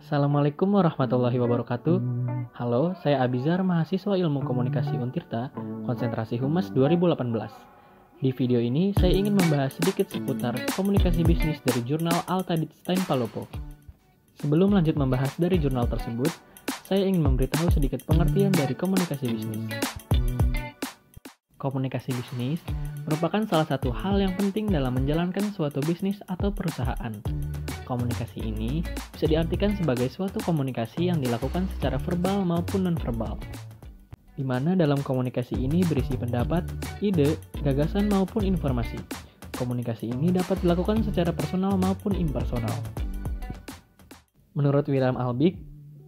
Assalamualaikum warahmatullahi wabarakatuh. Halo, saya Abizar, mahasiswa Ilmu Komunikasi Untirta, konsentrasi Humas 2018. Di video ini, saya ingin membahas sedikit seputar komunikasi bisnis dari jurnal Altaditstein Palopo. Sebelum lanjut membahas dari jurnal tersebut, saya ingin memberitahu sedikit pengertian dari komunikasi bisnis. Komunikasi bisnis merupakan salah satu hal yang penting dalam menjalankan suatu bisnis atau perusahaan. Komunikasi ini bisa diartikan sebagai suatu komunikasi yang dilakukan secara verbal maupun non-verbal, di mana dalam komunikasi ini berisi pendapat, ide, gagasan maupun informasi. Komunikasi ini dapat dilakukan secara personal maupun impersonal. Menurut William Albig,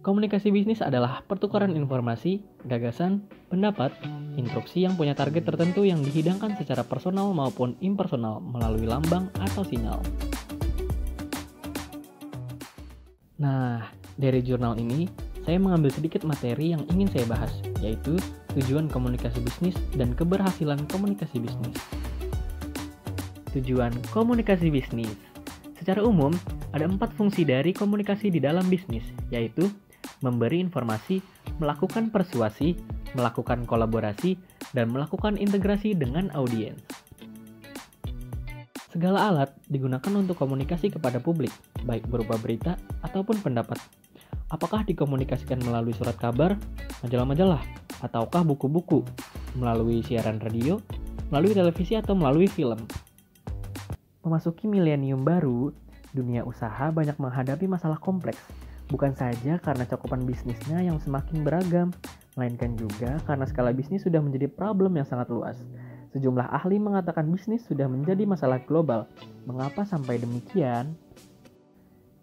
komunikasi bisnis adalah pertukaran informasi, gagasan, pendapat, instruksi yang punya target tertentu yang dihidangkan secara personal maupun impersonal melalui lambang atau sinyal. Nah, dari jurnal ini, saya mengambil sedikit materi yang ingin saya bahas, yaitu tujuan komunikasi bisnis dan keberhasilan komunikasi bisnis. Tujuan komunikasi bisnis. Secara umum, ada 4 fungsi dari komunikasi di dalam bisnis, yaitu memberi informasi, melakukan persuasi, melakukan kolaborasi, dan melakukan integrasi dengan audiens. Segala alat digunakan untuk komunikasi kepada publik, baik berupa berita ataupun pendapat. Apakah dikomunikasikan melalui surat kabar, majalah-majalah, ataukah buku-buku, melalui siaran radio, melalui televisi atau melalui film. Memasuki milenium baru, dunia usaha banyak menghadapi masalah kompleks, bukan saja karena cakupan bisnisnya yang semakin beragam, melainkan juga karena skala bisnis sudah menjadi problem yang sangat luas. Sejumlah ahli mengatakan bisnis sudah menjadi masalah global. Mengapa sampai demikian?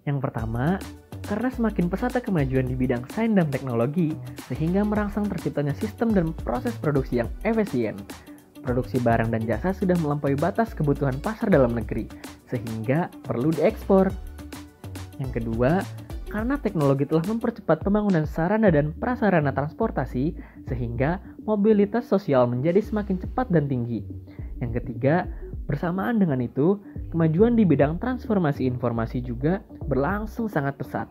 Yang pertama, karena semakin pesatnya kemajuan di bidang sains dan teknologi, sehingga merangsang terciptanya sistem dan proses produksi yang efisien. Produksi barang dan jasa sudah melampaui batas kebutuhan pasar dalam negeri, sehingga perlu diekspor. Yang kedua, karena teknologi telah mempercepat pembangunan sarana dan prasarana transportasi, sehingga mobilitas sosial menjadi semakin cepat dan tinggi. Yang ketiga, bersamaan dengan itu, kemajuan di bidang transformasi informasi juga berlangsung sangat pesat,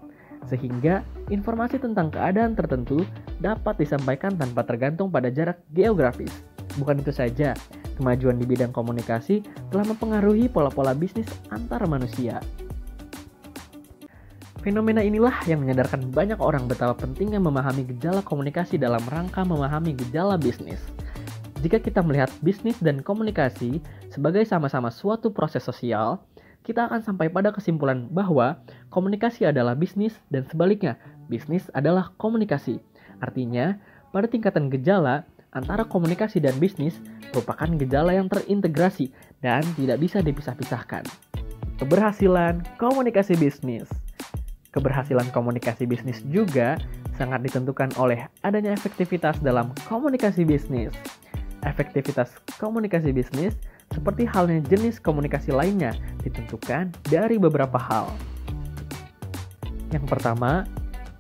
sehingga informasi tentang keadaan tertentu dapat disampaikan tanpa tergantung pada jarak geografis. Bukan itu saja, kemajuan di bidang komunikasi telah mempengaruhi pola-pola bisnis antar manusia. Fenomena inilah yang menyadarkan banyak orang betapa pentingnya memahami gejala komunikasi dalam rangka memahami gejala bisnis. Jika kita melihat bisnis dan komunikasi sebagai sama-sama suatu proses sosial, kita akan sampai pada kesimpulan bahwa komunikasi adalah bisnis dan sebaliknya, bisnis adalah komunikasi. Artinya, pada tingkatan gejala, antara komunikasi dan bisnis merupakan gejala yang terintegrasi dan tidak bisa dipisah-pisahkan. Keberhasilan komunikasi bisnis. Keberhasilan komunikasi bisnis juga sangat ditentukan oleh adanya efektivitas dalam komunikasi bisnis. Efektivitas komunikasi bisnis, seperti halnya jenis komunikasi lainnya, ditentukan dari beberapa hal. Yang pertama,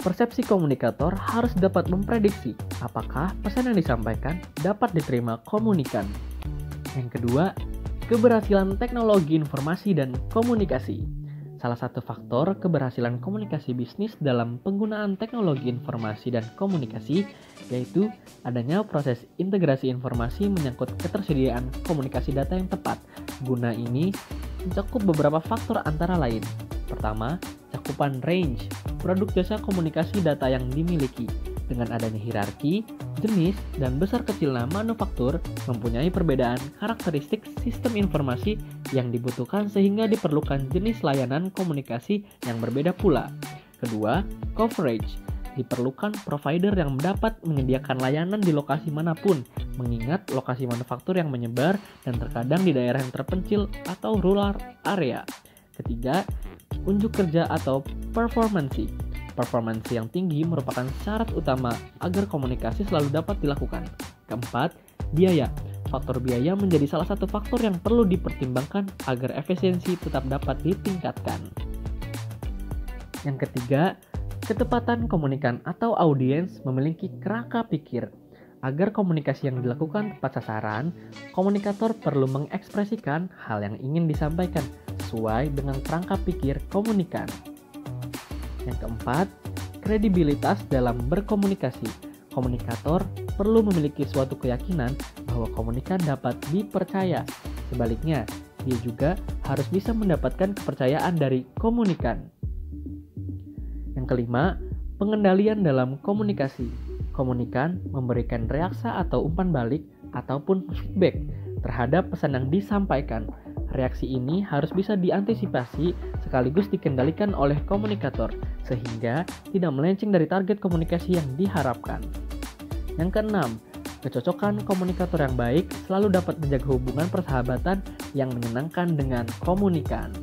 persepsi komunikator harus dapat memprediksi apakah pesan yang disampaikan dapat diterima komunikan. Yang kedua, keberhasilan teknologi informasi dan komunikasi. Salah satu faktor keberhasilan komunikasi bisnis dalam penggunaan teknologi informasi dan komunikasi yaitu adanya proses integrasi informasi menyangkut ketersediaan komunikasi data yang tepat. Guna ini mencakup beberapa faktor antara lain. Pertama, cakupan range, produk jasa komunikasi data yang dimiliki. Dengan adanya hierarki, jenis, dan besar kecilnya manufaktur mempunyai perbedaan karakteristik sistem informasi yang dibutuhkan sehingga diperlukan jenis layanan komunikasi yang berbeda pula. Kedua, coverage. Diperlukan provider yang dapat menyediakan layanan di lokasi manapun, mengingat lokasi manufaktur yang menyebar dan terkadang di daerah yang terpencil atau rural area. Ketiga, unjuk kerja atau performansi. Performansi yang tinggi merupakan syarat utama agar komunikasi selalu dapat dilakukan. Keempat, biaya. Faktor biaya menjadi salah satu faktor yang perlu dipertimbangkan agar efisiensi tetap dapat ditingkatkan. Yang ketiga, ketepatan komunikan atau audiens memiliki kerangka pikir. Agar komunikasi yang dilakukan tepat sasaran, komunikator perlu mengekspresikan hal yang ingin disampaikan sesuai dengan kerangka pikir komunikan. Yang keempat, kredibilitas dalam berkomunikasi. Komunikator perlu memiliki suatu keyakinan bahwa komunikan dapat dipercaya. Sebaliknya, dia juga harus bisa mendapatkan kepercayaan dari komunikan. Yang kelima, pengendalian dalam komunikasi. Komunikan memberikan reaksi atau umpan balik ataupun feedback terhadap pesan yang disampaikan. Reaksi ini harus bisa diantisipasi sekaligus dikendalikan oleh komunikator sehingga tidak melenceng dari target komunikasi yang diharapkan. Yang keenam, kecocokan komunikator yang baik selalu dapat menjaga hubungan persahabatan yang menyenangkan dengan komunikan.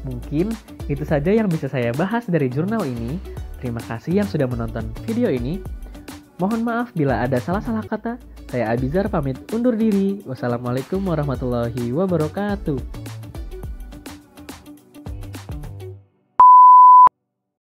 Mungkin itu saja yang bisa saya bahas dari jurnal ini. Terima kasih yang sudah menonton video ini. Mohon maaf bila ada salah-salah kata. Saya Abizar pamit undur diri. Wassalamualaikum warahmatullahi wabarakatuh.